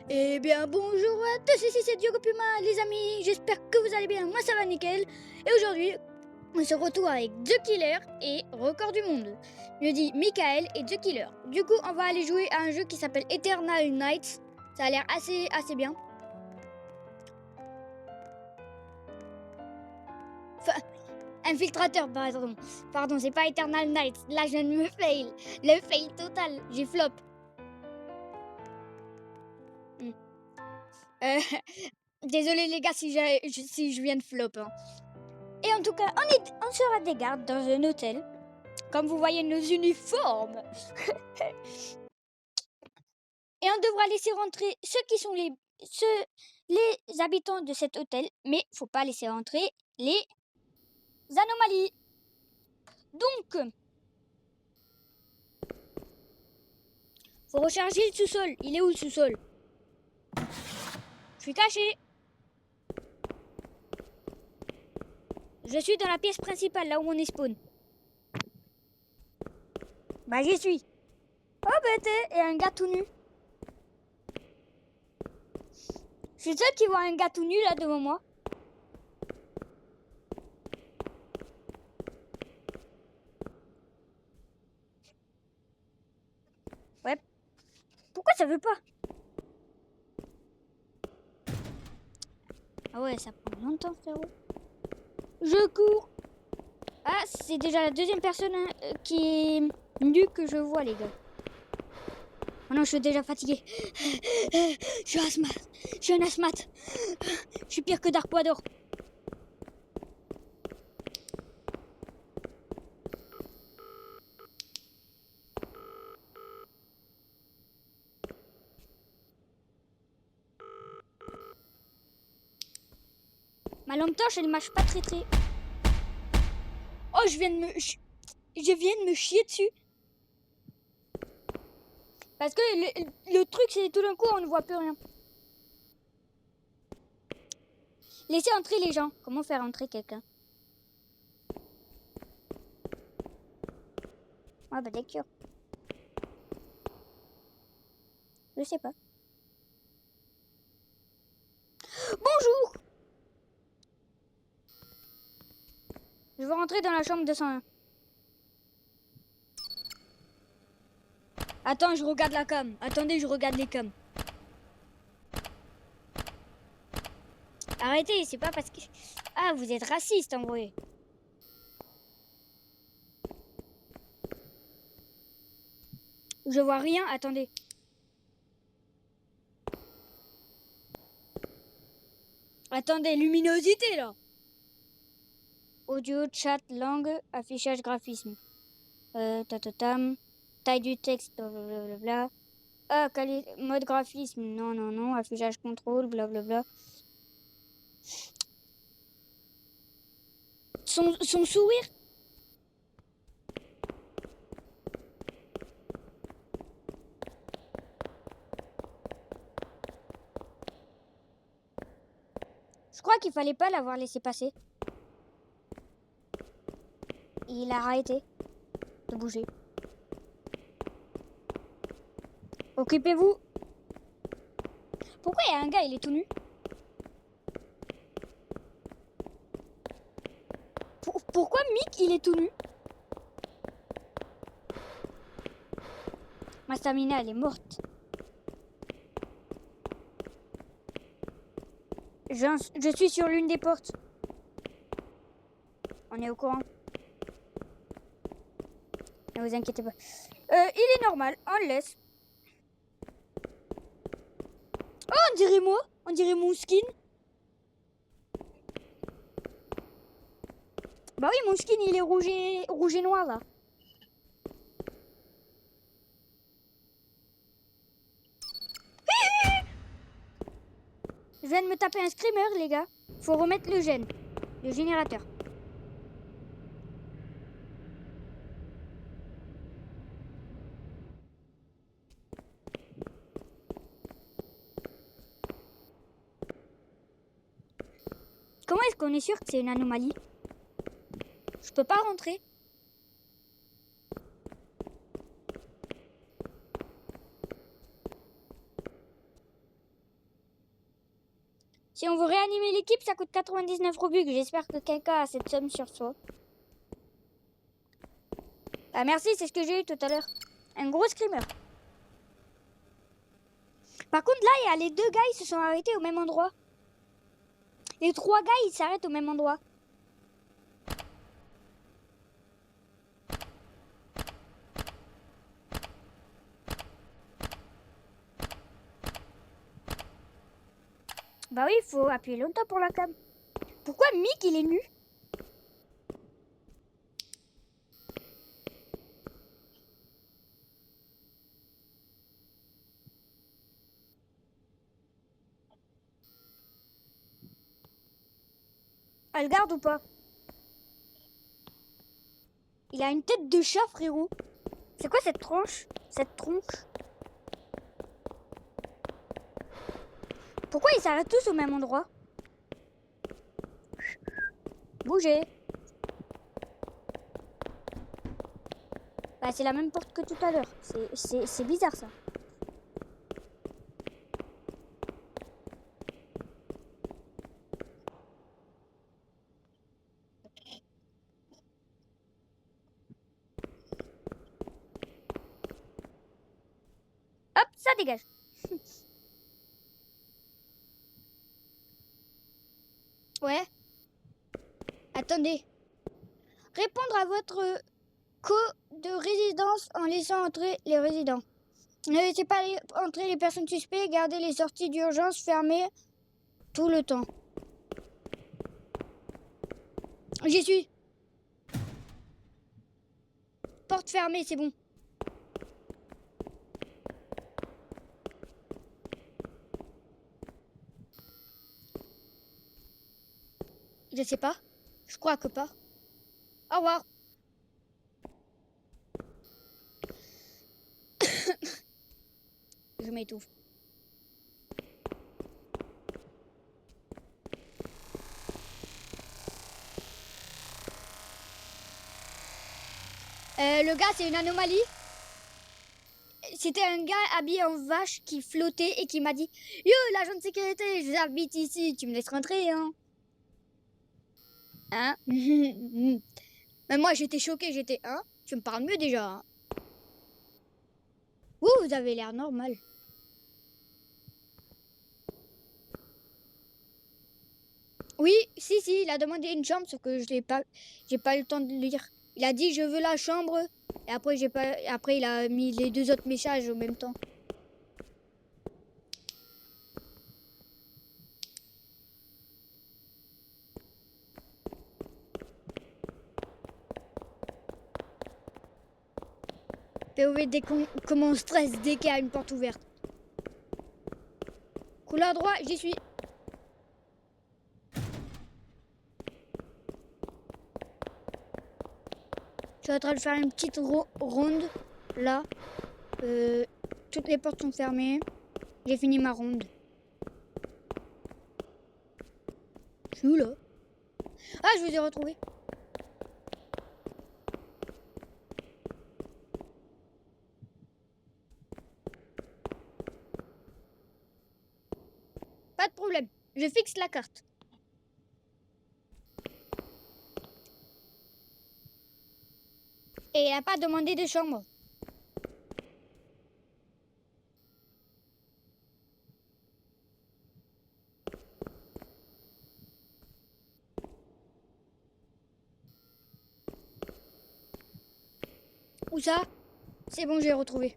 Eh bien bonjour à tous, ici c'est Diogo Puma les amis, j'espère que vous allez bien, moi ça va nickel. Et aujourd'hui, on se retrouve avec The Killer et Record du Monde. Je dis Michael et The Killer. Du coup, on va aller jouer à un jeu qui s'appelle Eternal Nights. Ça a l'air assez bien. Enfin, infiltrateur, pardon, c'est pas Eternal Nights. Là, je ne me fail. Le fail total, j'ai flop. Désolé les gars si je viens de flop. Hein. Et en tout cas, on sera des gardes dans un hôtel. Comme vous voyez nos uniformes. Et on devra laisser rentrer ceux qui sont les habitants de cet hôtel. Mais faut pas laisser rentrer les anomalies. Donc, faut recharger le sous-sol. Il est où le sous-sol? Je suis caché. Je suis dans la pièce principale, là où on est spawn. Bah j'y suis. Oh bête, et un gars tout nu. Je suis seul qui voit un gars tout nu là devant moi. Ouais. Pourquoi ça veut pas? Ah ouais, ça prend longtemps, frérot. Je cours. Ah, c'est déjà la deuxième personne qui est nue que je vois, les gars. Oh non, je suis déjà fatigué. Je suis asthmate. Je suis un asthmate. Je suis pire que Dark Vador. Ma lampe torche, elle marche pas très. Oh, je viens de me chier dessus. Parce que le truc, c'est tout d'un coup, on ne voit plus rien. Laissez entrer les gens. Comment faire entrer quelqu'un? Ah bah lecture. Je sais pas. Bonjour. Je veux rentrer dans la chambre 201. Attends, je regarde la cam. Attendez, je regarde les cams. Arrêtez, c'est pas parce que... Ah, vous êtes raciste en vrai. Je vois rien, attendez. Attendez, luminosité là. Audio, chat, langue, affichage, graphisme. Tatatam. Taille du texte, blablabla. Ah, mode graphisme, non. Affichage, contrôle, blablabla. Son sourire. Je crois qu'il fallait pas l'avoir laissé passer. Il a arrêté de bouger. Occupez-vous. Pourquoi il y a un gars, il est tout nu? Pourquoi Mick, il est tout nu? Ma stamina, elle est morte. Je suis sur l'une des portes. On est au courant. Ne vous inquiétez pas. Il est normal, on le laisse. Oh, on dirait moi. On dirait mon skin. Bah oui, mon skin, il est rouge et noir, là. Je viens de me taper un screamer, les gars. Faut remettre le générateur. Comment est-ce qu'on est sûr que c'est une anomalie? Je peux pas rentrer. Si on veut réanimer l'équipe, ça coûte 99 Robux. J'espère que quelqu'un a cette somme sur soi. Ah merci, c'est ce que j'ai eu tout à l'heure. Un gros screamer. Par contre, là, il y a les 2 gars, ils se sont arrêtés au même endroit. Les 3 gars, ils s'arrêtent au même endroit. Bah oui, il faut appuyer longtemps pour la cam. Pourquoi Mick, il est nu? Elle garde ou pas? Il a une tête de chat, frérot. C'est quoi cette tronche? Cette tronche? Pourquoi ils s'arrêtent tous au même endroit? Bougez. Bah, c'est la même porte que tout à l'heure. C'est bizarre, ça. Hop, ça dégage. Ouais. Attendez. Répondre à votre code de résidence en laissant entrer les résidents. Ne laissez pas entrer les personnes suspectes. Gardez les sorties d'urgence fermées tout le temps. J'y suis. Porte fermée, c'est bon. Je sais pas. Je crois que pas. Au revoir. Je m'étouffe. Le gars, c'est une anomalie. C'était un gars habillé en vache qui flottait et qui m'a dit « Yo, l'agent de sécurité, j'habite ici, tu me laisses rentrer, hein ?» Hein? Mais moi, j'étais choquée, j'étais « Hein? Tu me parles mieux déjà, hein ?» Vous avez l'air normal. Oui, si, il a demandé une chambre, sauf que j'ai pas eu le temps de lire. Il a dit « Je veux la chambre », et après il a mis les 2 autres messages en même temps. POV dès comment on stresse dès qu'il y a une porte ouverte. Couloir droit, j'y suis. Je suis en train de faire une petite ronde. Là. Toutes les portes sont fermées. J'ai fini ma ronde. Je suis où là? Ah, je vous ai retrouvé. Pas de problème. Je fixe la carte. Et il n'a pas demandé de chambre. Où ça? C'est bon, j'ai retrouvé.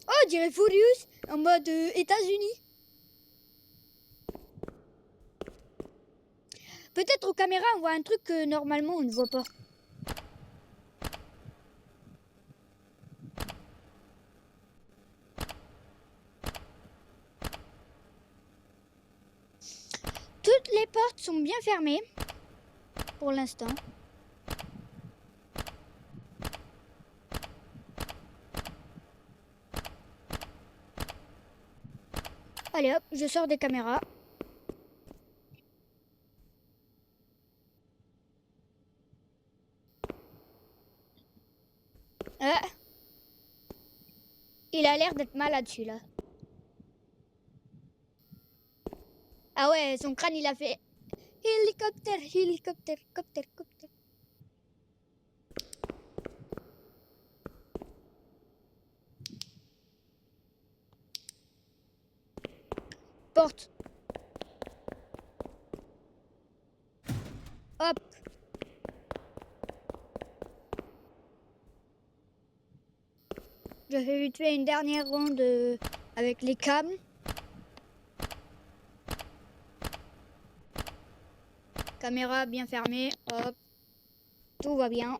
Oh, dirait Furious en mode États-Unis. Peut-être aux caméras, on voit un truc que normalement on ne voit pas. Toutes les portes sont bien fermées pour l'instant. Allez hop, je sors des caméras. Il a l'air d'être malade celui-là. Ah ouais, son crâne il a fait hélicoptère, hélicoptère, coptère, coptère. Porte. Hop. Je vais vite fait une dernière ronde avec les cams. Caméra bien fermée, hop. Tout va bien.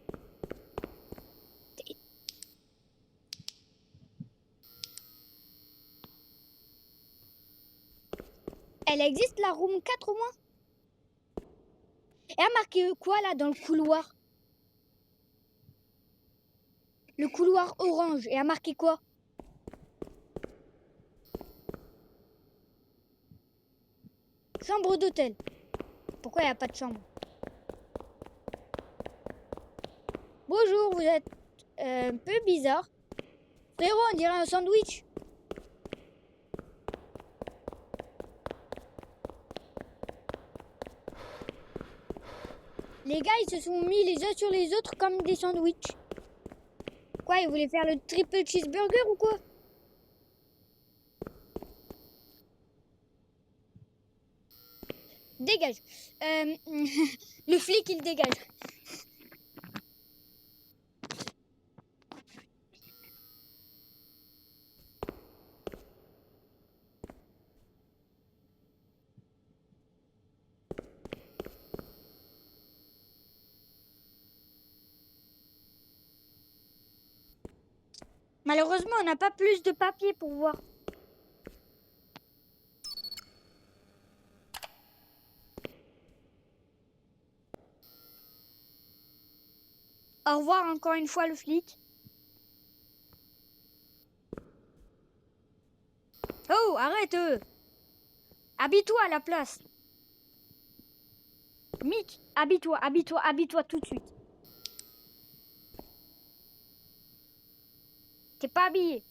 Elle existe la room 4 au moins? Et a marqué quoi là dans le couloir? Le couloir orange. Et a marqué quoi? Chambre d'hôtel. Pourquoi il n'y a pas de chambre? Bonjour, vous êtes un peu bizarre. Frérot, on dirait un sandwich. Les gars, ils se sont mis les uns sur les autres comme des sandwichs. Quoi, ils voulaient faire le triple cheeseburger ou quoi? Dégage. Le flic, il dégage. Malheureusement, on n'a pas plus de papier pour voir. Au revoir encore une fois le flic. Oh, arrête Habille-toi à la place. Mick, habille-toi tout de suite. T'es pas habillé.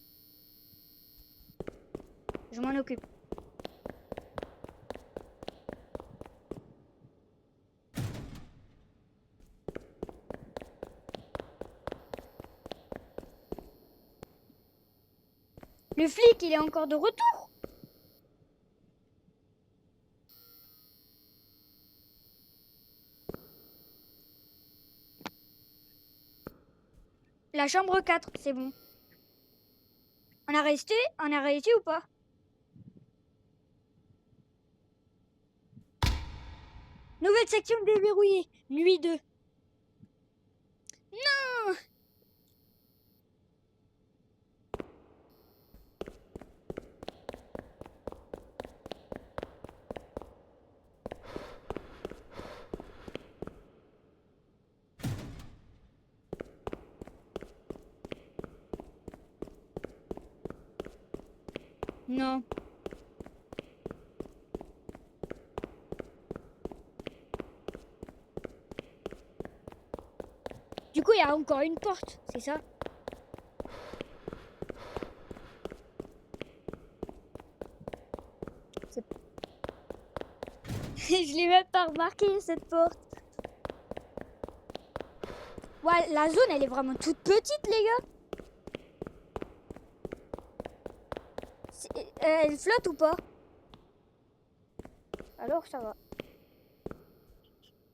Je m'en occupe. Le flic, il est encore de retour. La chambre 4, c'est bon. On a réussi ou pas? Nouvelle section déverrouillée. Nuit 2. Non! Non. Du coup, il y a encore une porte, c'est ça? Je l'ai même pas remarqué, cette porte. Ouais, la zone, elle est vraiment toute petite, les gars. Elle flotte ou pas? Alors, ça va.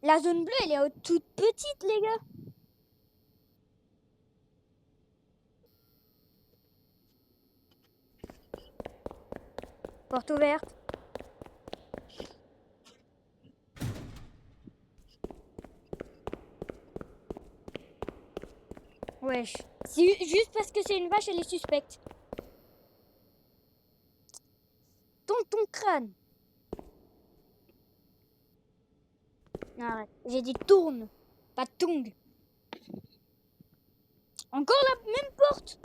La zone bleue, elle est toute petite, les gars. Porte ouverte. Wesh. Juste parce que c'est une vache, elle est suspecte. Tourne ton crâne. Non, arrête. J'ai dit tourne, pas tongue. Encore la même porte.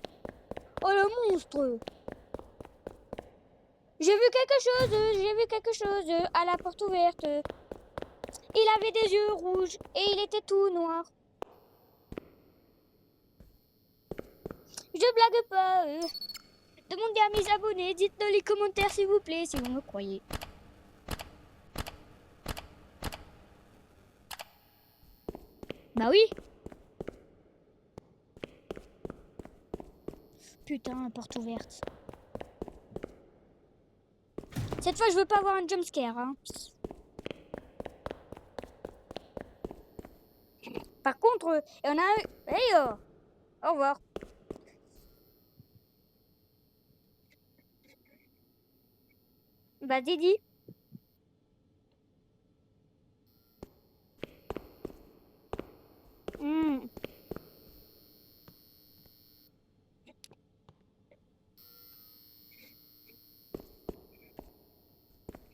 Oh le monstre. J'ai vu quelque chose à la porte ouverte. Il avait des yeux rouges et il était tout noir. Je blague pas. Demandez à mes abonnés, dites dans les commentaires s'il vous plaît, si vous me croyez. Bah oui. Putain, porte ouverte. Cette fois, je veux pas avoir un jumpscare. Hein. Par contre, il y en a un... Hey oh. Au revoir. Bah Didi.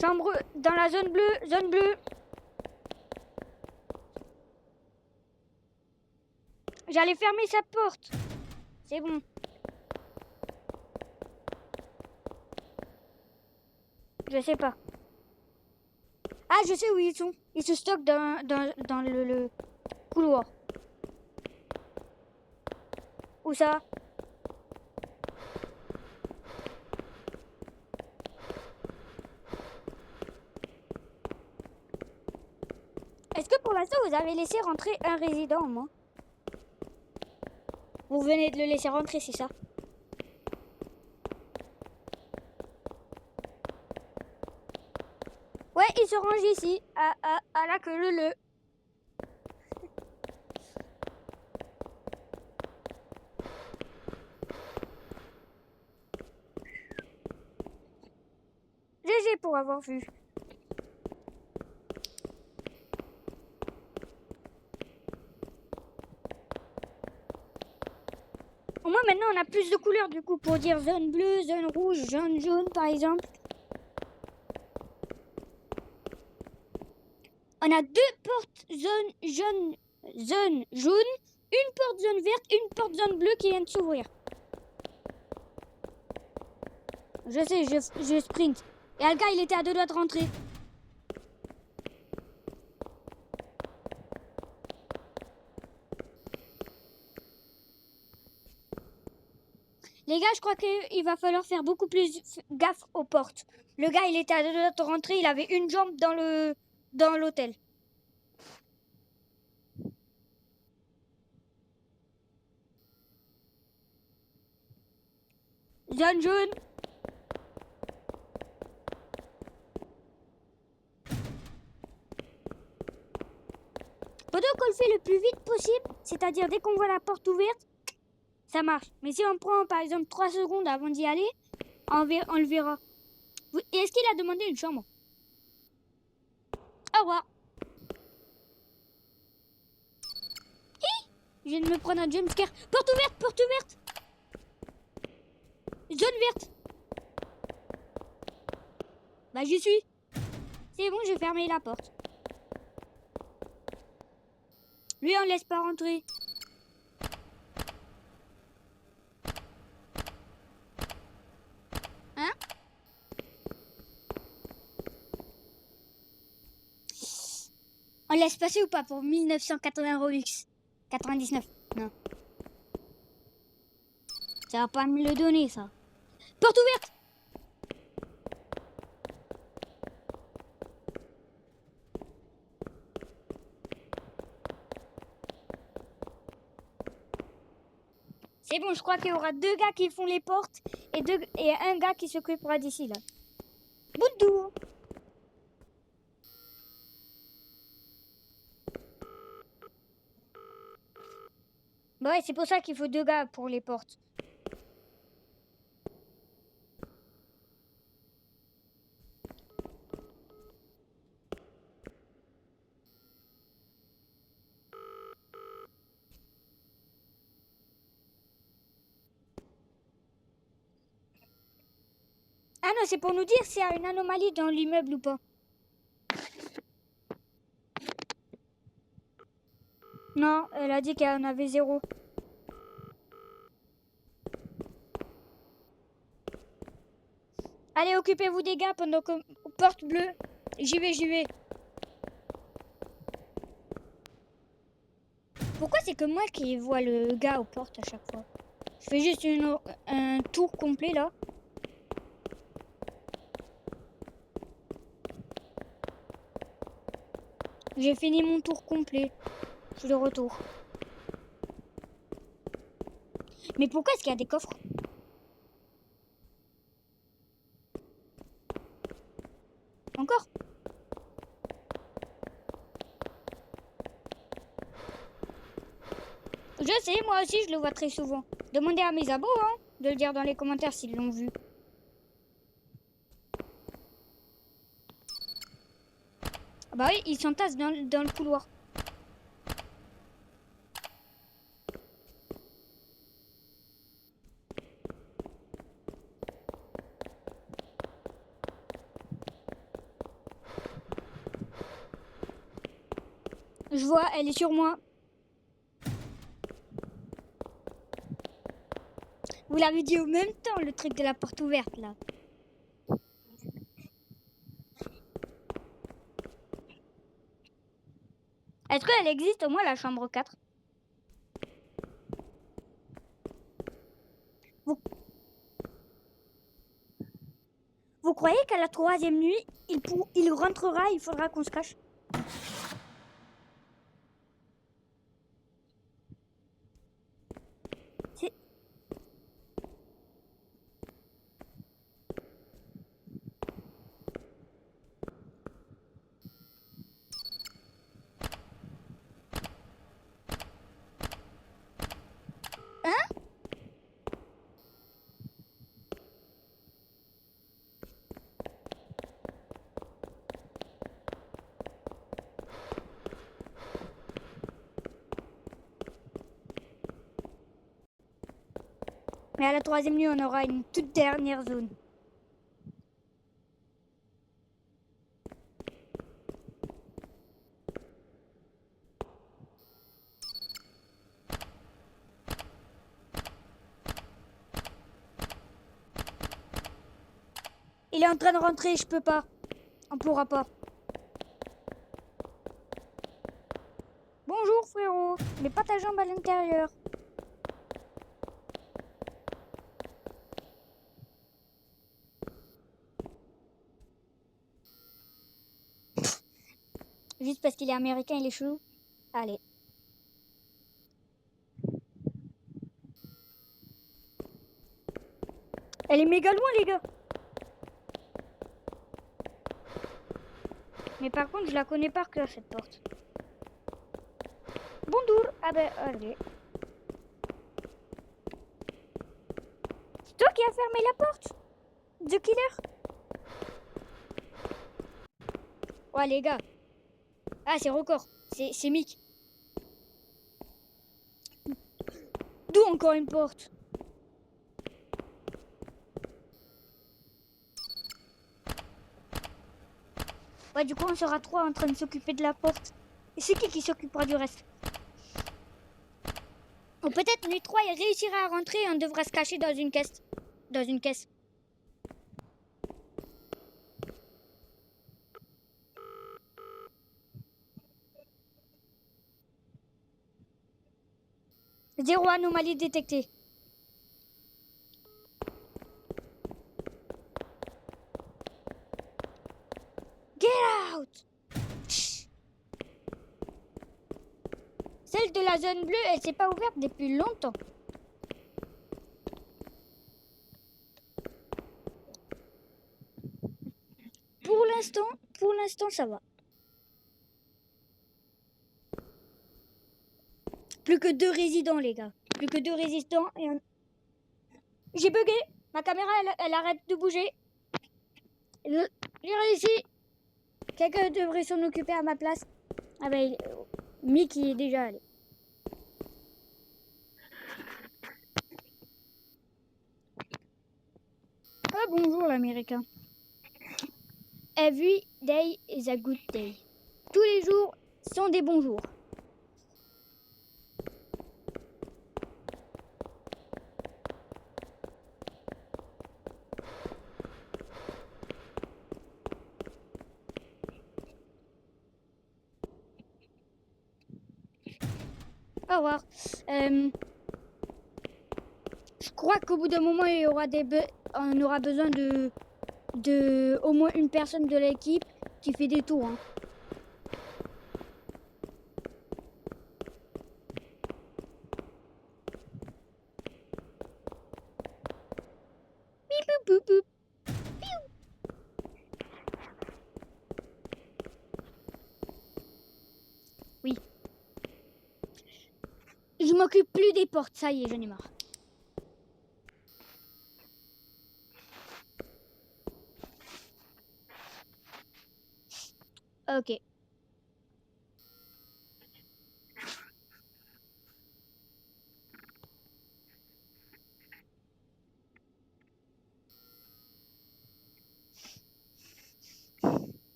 Chambre dans la zone bleue, zone bleue. J'allais fermer sa porte. C'est bon. Je sais pas. Ah, je sais où ils sont. Ils se stockent dans le couloir. Où ça? Est-ce que pour l'instant vous avez laissé rentrer un résident au moins? Vous venez de le laisser rentrer, c'est ça? Ouais, il se range ici, à la queue le. GG pour avoir vu. Au moins maintenant on a plus de couleurs du coup pour dire zone bleue, zone rouge, zone jaune par exemple. On a deux portes zone jaune, une porte zone verte, une porte zone bleue qui vient de s'ouvrir. Je sais, je sprint. Et le gars il était à 2 doigts de rentrer. Les gars, je crois qu'il va falloir faire beaucoup plus gaffe aux portes. Le gars, il était à 2 doigts de rentrer, il avait une jambe dans l'hôtel. Zone jaune. Pendant qu'on le fait le plus vite possible, c'est-à-dire dès qu'on voit la porte ouverte, ça marche. Mais si on prend par exemple 3 secondes avant d'y aller, on le verra. Est-ce qu'il a demandé une chambre? Au revoir. Je viens de me prendre un jumpscare. Porte ouverte, porte ouverte. Zone verte. Bah j'y suis. C'est bon, j'ai fermé la porte. Lui, on laisse pas rentrer. Hein? On laisse passer ou pas pour 1980 Robux? 99. Non. Ça va pas me le donner, ça. Porte ouverte! C'est bon, je crois qu'il y aura 2 gars qui font les portes et un gars qui s'occupera d'ici, là. Boudou! Bah ouais, c'est pour ça qu'il faut 2 gars pour les portes. Ah non, c'est pour nous dire s'il y a une anomalie dans l'immeuble ou pas. Non, elle a dit qu'il y en avait 0. Allez, occupez-vous des gars pendant que... Porte bleue. J'y vais. Pourquoi c'est que moi qui vois le gars aux portes à chaque fois? Je fais juste un tour complet là. J'ai fini mon tour complet. Je suis de retour. Mais pourquoi est-ce qu'il y a des coffres? Encore? Je sais, moi aussi je le vois très souvent. Demandez à mes abos hein, de le dire dans les commentaires s'ils l'ont vu. Ah bah oui, ils s'entassent dans le couloir. Je vois, elle est sur moi. Vous l'avez dit au même temps, le truc de la porte ouverte, là. Est-ce qu'elle existe au moins, la chambre 4? Vous croyez qu'à la 3e nuit, il rentrera, il faudra qu'on se cache? C'est... Hein? Mais à la 3e nuit, on aura une toute dernière zone. Il est en train de rentrer, je peux pas. On pourra pas. Bonjour frérot, mais pas ta jambe à l'intérieur. Juste parce qu'il est américain, il est chelou. Allez. Elle est méga loin les gars. Mais par contre, je la connais par cœur cette porte. Bonjour. Ah ben, allez. C'est toi qui as fermé la porte? The Killer? Ouais les gars. Ah c'est record. C'est Mick. D'où encore une porte? Ouais du coup on sera trois en train de s'occuper de la porte. Et c'est qui s'occupera du reste? Ou peut-être lui trois il réussira à rentrer et on devra se cacher dans une caisse. Dans une caisse. Zéro anomalie détectée. Get out! Chut. Celle de la zone bleue, elle s'est pas ouverte depuis longtemps. Pour l'instant, ça va. Plus que 2 résidents, les gars. Plus que 2 résidents et on... J'ai bugué. Ma caméra, elle arrête de bouger. J'ai réussi. Quelqu'un devrait s'en occuper à ma place. Ah ben, Mick, il est déjà allé. Ah bonjour, l'américain. Every day is a good day. Tous les jours sont des bons jours. Au revoir. Je crois qu'au bout d'un moment, on aura besoin de au moins une personne de l'équipe qui fait des tours. Hein. Bip, boup, boup, boup. Oui. Je m'occupe plus des portes, ça y est, j'en ai marre. Ok.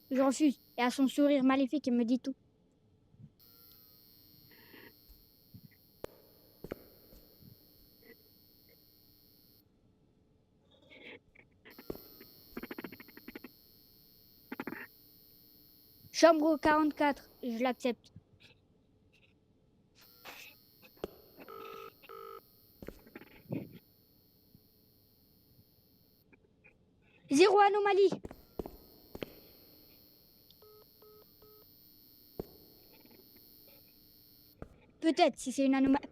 Je refuse. Et à son sourire maléfique, il me dit tout. Chambre 44, je l'accepte. Zéro anomalie. Peut-être si c'est une anomalie.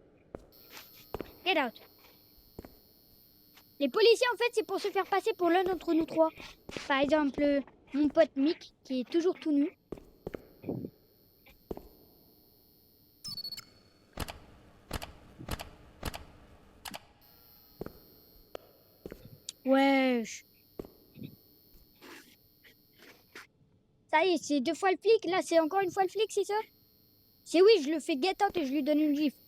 Get out. Les policiers, en fait, c'est pour se faire passer pour l'un d'entre nous trois. Par exemple, mon pote Mick, qui est toujours tout nu. Wesh. Ça y est, c'est 2 fois le flic. Là, c'est encore une fois le flic, c'est ça? C'est oui, je le fais get out et je lui donne une gifle.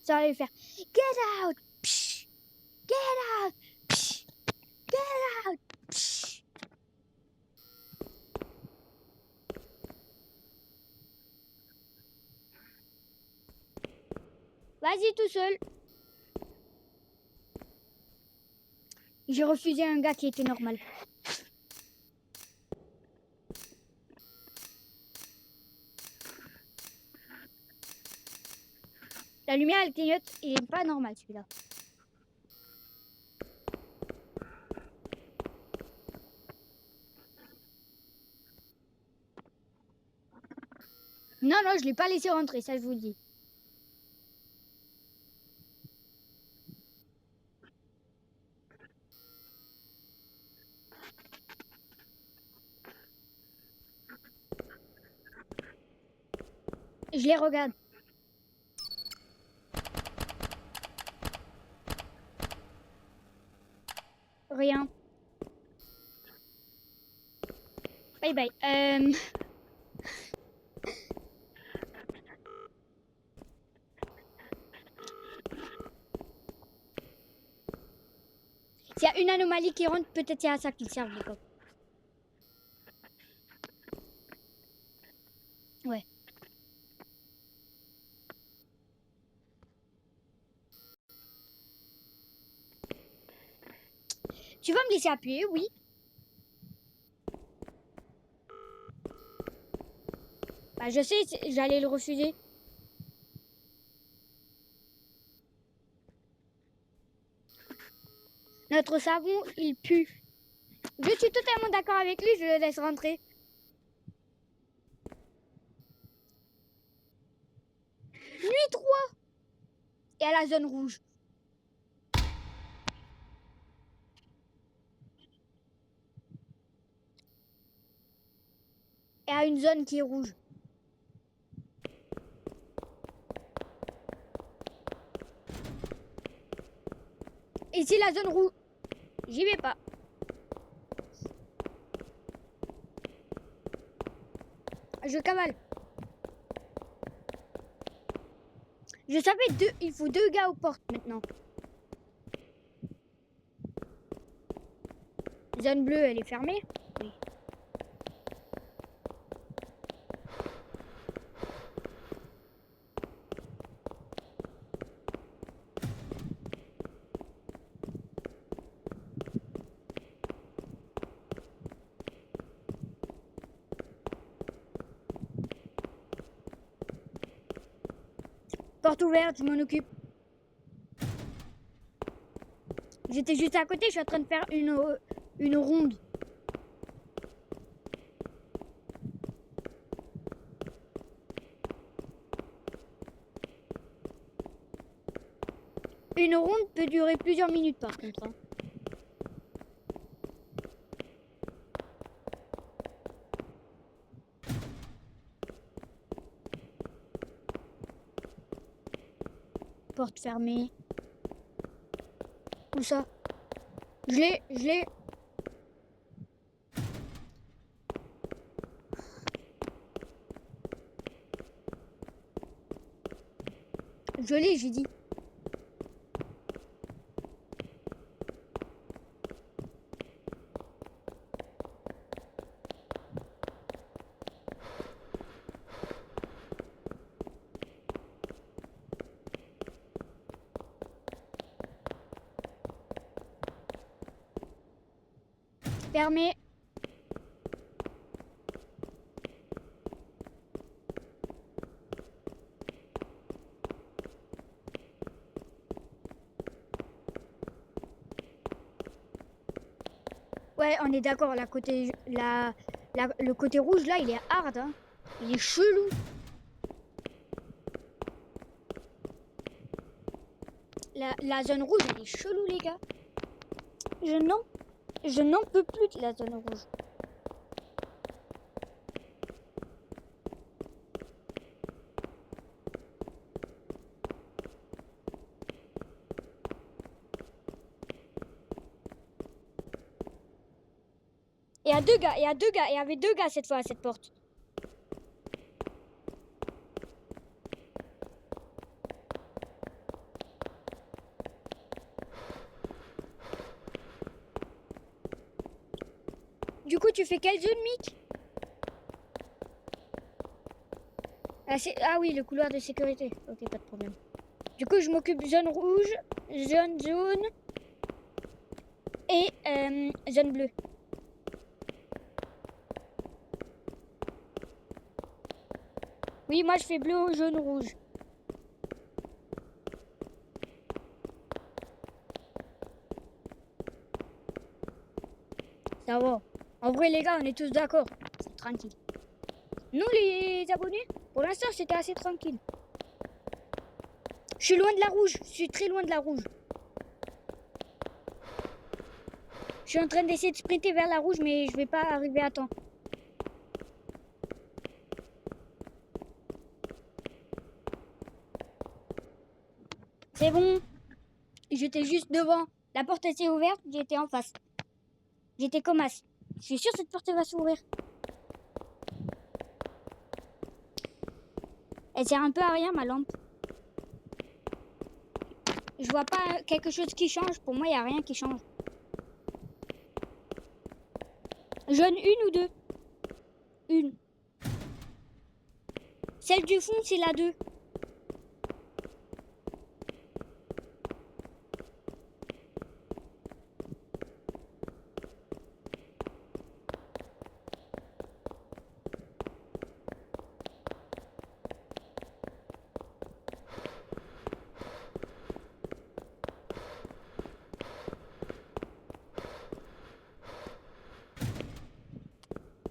Ça va lui faire get out. Psh, get out. Psh, get out. Psh. Vas-y tout seul. J'ai refusé un gars qui était normal. La lumière, elle clignote. Il est pas normal celui-là. Non, non, je l'ai pas laissé rentrer, ça je vous le dis. Je les regarde. Rien. Bye bye. S'il y a une anomalie qui rentre, peut-être c'est à ça qu'ils servent les cops. Ouais. Tu vas me laisser appuyer, oui. Bah je sais, j'allais le refuser. Notre savon, il pue. Je suis totalement d'accord avec lui, je le laisse rentrer. Nuit 3 et à la zone rouge. Et à une zone qui est rouge. Ici la zone rouge. J'y vais pas. Je cavale. Je savais il faut 2 gars aux portes maintenant. Zone bleue, elle est fermée. Oui. Porte ouverte, je m'en occupe. J'étais juste à côté, je suis en train de faire une ronde. Une ronde peut durer plusieurs minutes par contre. Hein. Porte fermée. Où ça? Je l'ai. Je l'ai, j'ai dit. Fermé. Ouais, on est d'accord, le côté rouge là, il est hard, hein. Il est chelou. La zone rouge, elle est chelou, les gars. Je n'en peux plus de la zone rouge. Il y a deux gars, il y avait deux gars cette fois à cette porte. Du coup, tu fais quelle zone, Mick? Ah oui, le couloir de sécurité. Ok, pas de problème. Du coup, je m'occupe zone rouge, zone et zone bleue. Oui, moi je fais bleu, jaune, rouge. Ça va. En vrai, les gars, on est tous d'accord. C'est tranquille. Nous, les abonnés, pour l'instant, c'était assez tranquille. Je suis loin de la rouge. Je suis très loin de la rouge. Je suis en train d'essayer de sprinter vers la rouge, mais je vais pas arriver à temps. C'est bon. J'étais juste devant. La porte était ouverte, j'étais en face. J'étais comme as. Je suis sûre que cette porte va s'ouvrir. Elle sert un peu à rien, ma lampe. Je vois pas quelque chose qui change. Pour moi, il n'y a rien qui change. Jaune, une ou deux? Une. Celle du fond, c'est la 2.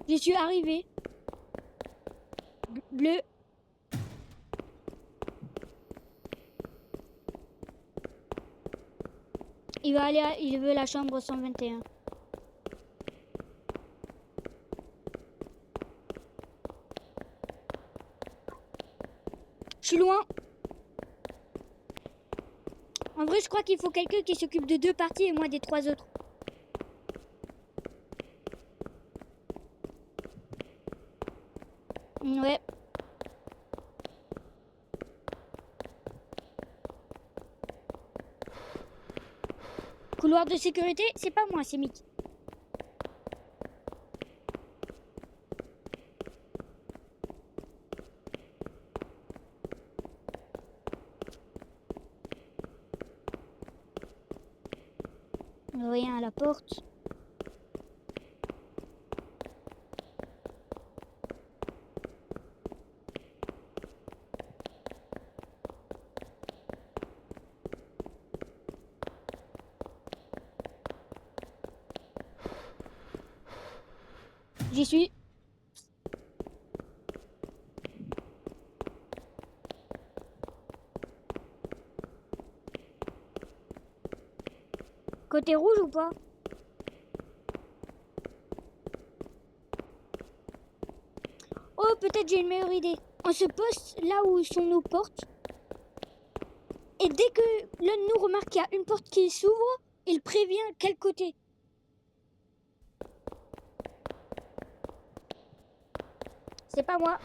J'y suis arrivée. Bleu. Il veut la chambre 121. Je suis loin. En vrai, je crois qu'il faut quelqu'un qui s'occupe de 2 parties et moi des 3 autres. Ouais. Couloir de sécurité, c'est pas moi, c'est Mick. Rien à la porte. J'y suis. Côté rouge ou pas? Oh, peut-être j'ai une meilleure idée. On se poste là où sont nos portes. Et dès que l'un de nous remarque qu'il y a une porte qui s'ouvre, il prévient quel côté. C'est pas moi.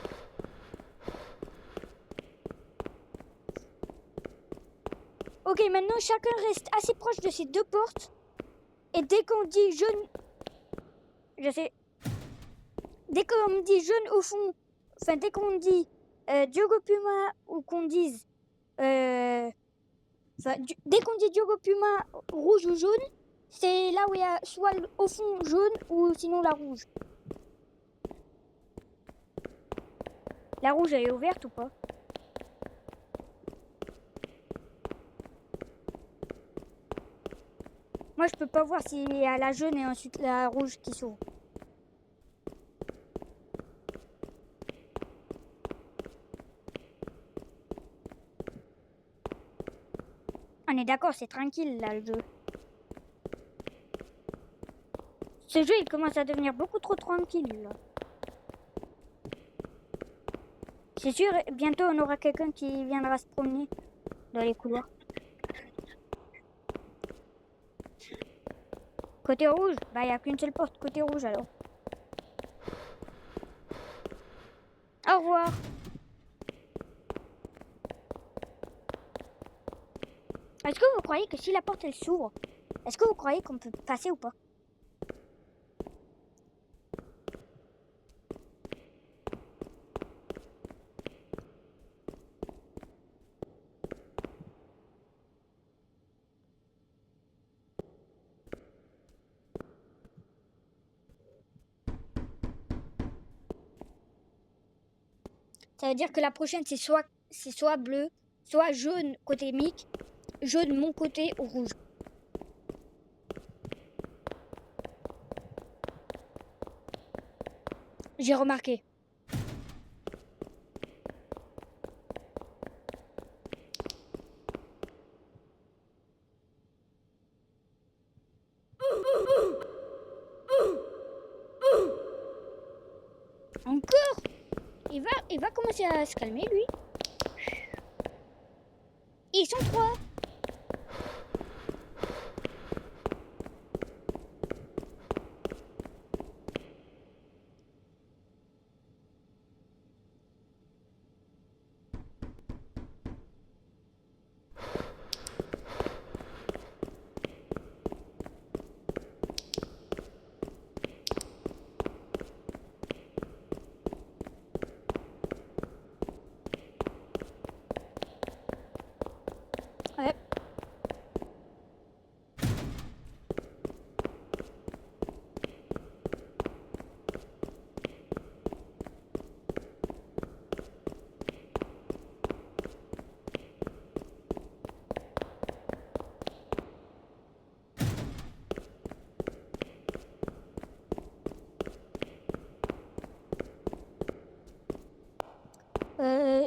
Ok, maintenant chacun reste assez proche de ces deux portes. Et dès qu'on dit jaune... Je sais. Dès qu'on dit jaune au fond... Enfin, dès qu'on dit Diogo Puma ou qu'on dise... dès qu'on dit Diogo Puma rouge ou jaune, c'est là où il y a soit au fond jaune ou sinon la rouge. La rouge, elle est ouverte ou pas? Moi, je peux pas voir s'il y a la jaune et ensuite la rouge qui s'ouvre. On est d'accord, c'est tranquille là le jeu. Ce jeu, il commence à devenir beaucoup trop tranquille là. C'est sûr, bientôt on aura quelqu'un qui viendra se promener dans les couloirs. Côté rouge, bah il n'y a qu'une seule porte côté rouge alors. Au revoir. Est-ce que vous croyez que si la porte elle s'ouvre, est-ce que vous croyez qu'on peut passer ou pas? Ça veut dire que la prochaine c'est soit bleu, soit jaune côté Mick, jaune mon côté ou rouge. J'ai remarqué. Encore? Il va commencer à se calmer lui. Ils sont trois. Ouais.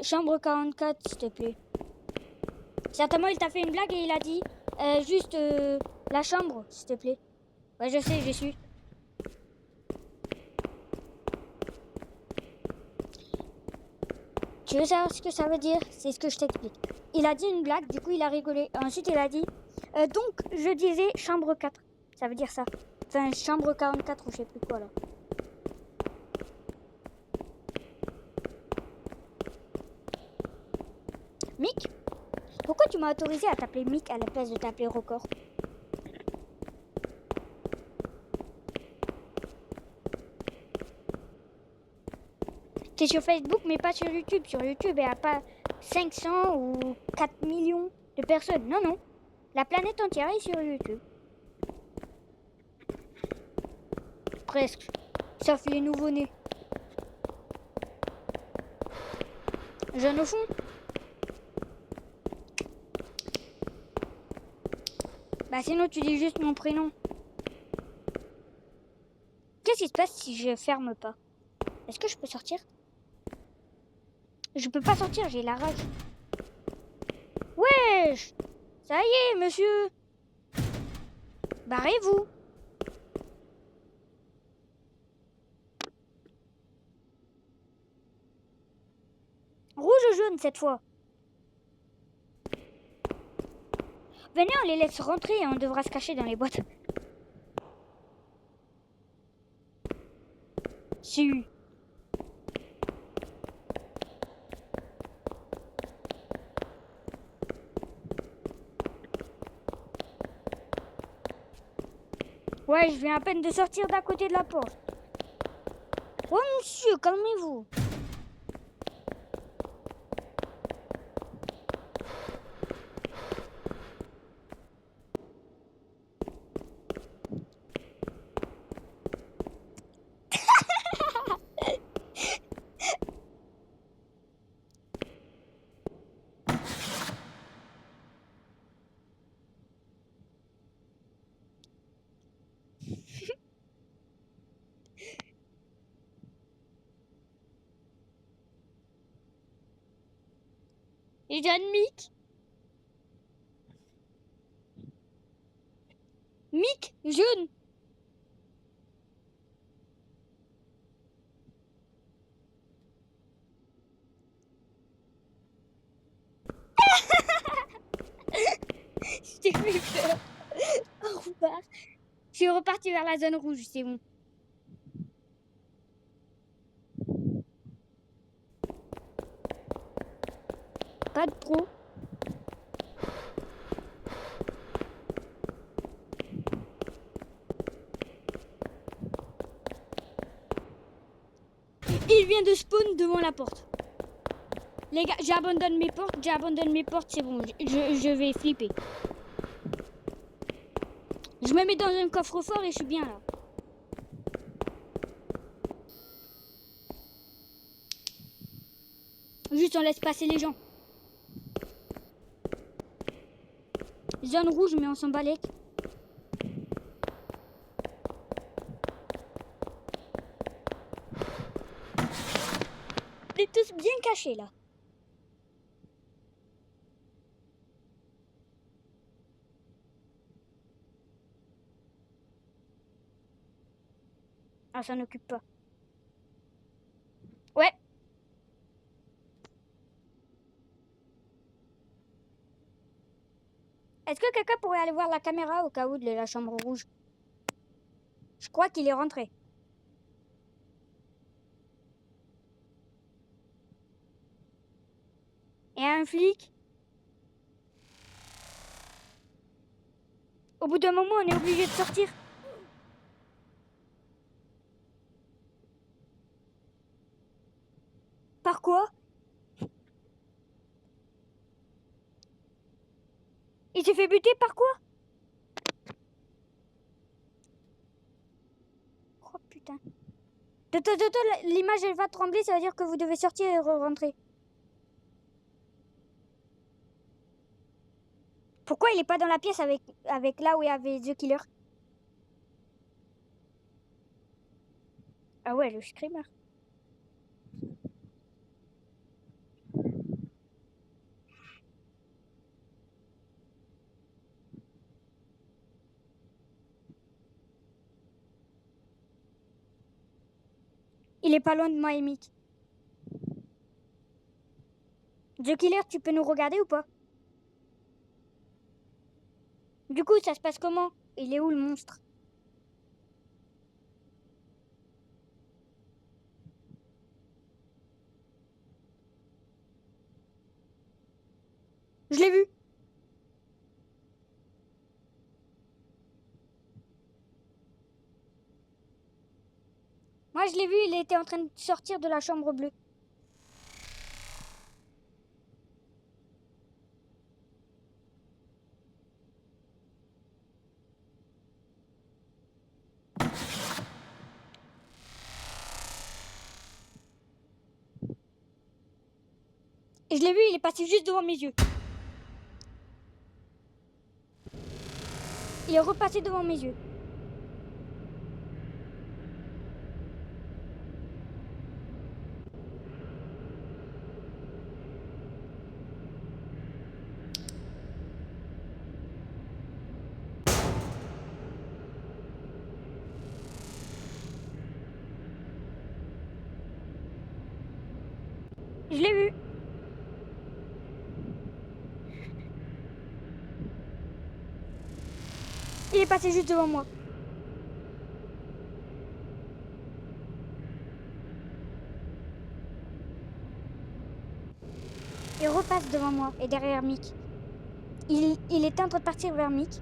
Chambre 44, s'il te plaît. Certainement, il t'a fait une blague et il a dit juste la chambre, s'il te plaît. Ouais, je sais, je suis. Tu veux savoir ce que ça veut dire? C'est ce que je t'explique. Il a dit une blague, du coup, il a rigolé. Ensuite, il a dit donc, je disais chambre 4. Ça veut dire ça. Enfin, chambre 44 ou je sais plus quoi, là. Mick? Pourquoi tu m'as autorisé à t'appeler Mick à la place de t'appeler Record? T'es sur Facebook mais pas sur YouTube. Sur YouTube, il n'y a pas 500 ou 4 millions de personnes. Non, non. La planète entière est sur YouTube. Presque. Sauf les nouveau-nés. Jeune au fond. Bah sinon tu dis juste mon prénom. qu'est-ce qui se passe si je ferme pas? Est-ce que je peux sortir? Je peux pas sortir, j'ai la rage. Wesh! Ça y est, monsieur! Barrez-vous! Rouge ou jaune cette fois? Venez, on les laisse rentrer et on devra se cacher dans les boîtes. Si. Ouais, je viens à peine de sortir d'à côté de la porte. Oh monsieur, calmez-vous. Et John Mick. Mick, jaune. Je t'ai fait peur. Au revoir. Je suis reparti vers la zone rouge, c'est bon. Pas de trop. Il vient de spawn devant la porte. Les gars, j'abandonne mes portes, c'est bon, je vais flipper. Je me mets dans un coffre-fort et je suis bien là. Juste on laisse passer les gens. Zone rouge mais on s'en balèque. On est tous bien cachés là. Ah, ça n'occupe pas. Ouais. Est-ce que quelqu'un pourrait aller voir la caméra au cas où de la chambre rouge? Je crois qu'il est rentré. Et un flic? Au bout d'un moment, on est obligé de sortir. Par quoi? Il s'est fait buter par quoi? Oh putain. L'image elle va trembler, ça veut dire que vous devez sortir et rentrer. Pourquoi il est pas dans la pièce avec là où il y avait The Killer? Ah ouais, le screamer. Il est pas loin de moi, Mick. The Killer, tu peux nous regarder ou pas? Du coup, ça se passe comment? Il est où le monstre? Je l'ai vu. Moi, je l'ai vu, il était en train de sortir de la chambre bleue. Et je l'ai vu, il est passé juste devant mes yeux. Il est repassé devant mes yeux. Je l'ai vu. Il est passé juste devant moi. Il repasse devant moi et derrière Mick. Il était en train de partir vers Mick.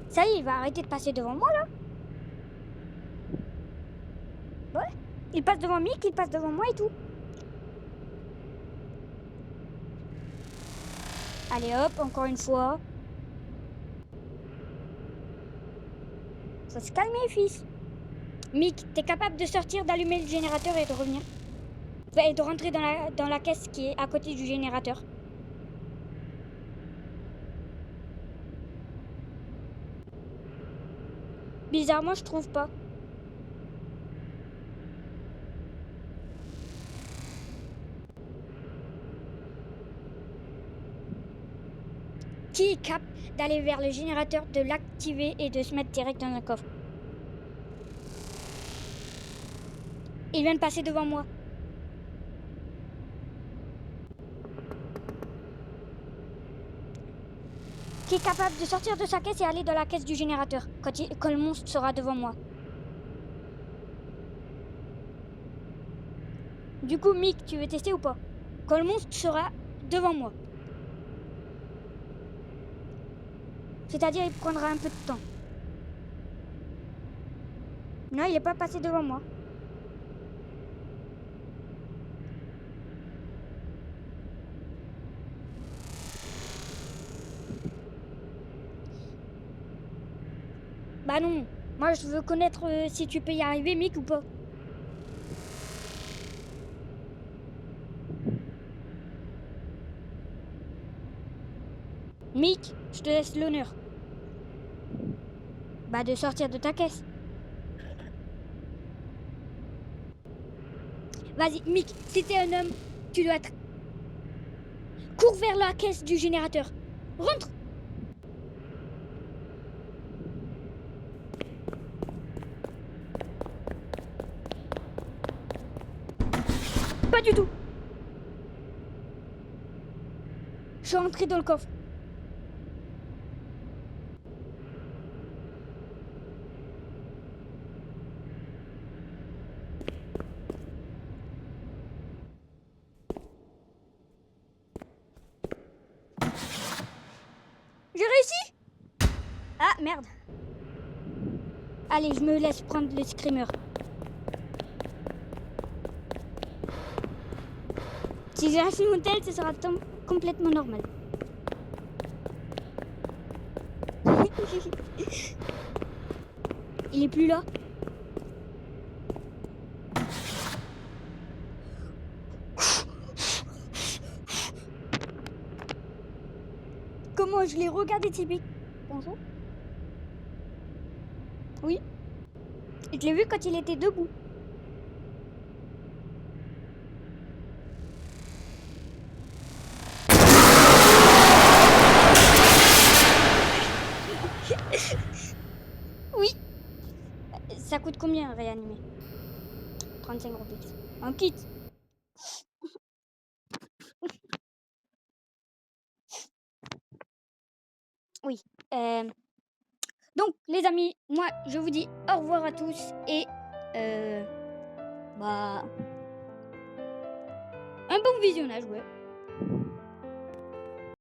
Ça y est, il va arrêter de passer devant moi là. Ouais. Il passe devant Mick, il passe devant moi et tout. Allez hop, encore une fois. Faut se calmer, fils. Mick, t'es capable de sortir, d'allumer le générateur et de revenir. Et de rentrer dans la caisse qui est à côté du générateur. Bizarrement, je trouve pas. Qui est capable d'aller vers le générateur, de l'activer et de se mettre direct dans un coffre? Il vient de passer devant moi. Qui est capable de sortir de sa caisse et aller dans la caisse du générateur quand le monstre sera devant moi. Du coup, Mick, tu veux tester ou pas? Quand le monstre sera devant moi. C'est-à-dire, il prendra un peu de temps. Non, il n'est pas passé devant moi. Bah non, moi je veux connaître si tu peux y arriver, Mick, ou pas. Mick, je te laisse l'honneur. Bah de sortir de ta caisse. Vas-y, Mick, si t'es un homme, tu dois être... Cours vers la caisse du générateur. Rentre. Pas du tout. Je suis rentré dans le coffre. J'ai réussi. Ah, merde. Allez, je me laisse prendre le screamer. Si j'ai lâché mon tel, ce sera complètement normal. Il est plus là. Comment je l'ai regardé typique. Bonjour. Oui. Je l'ai vu quand il était debout. Oui. Ça coûte combien réanimer? 35 Robux. Un kit. Oui. Donc, les amis, moi, je vous dis au revoir à tous et bah un bon visionnage, ouais.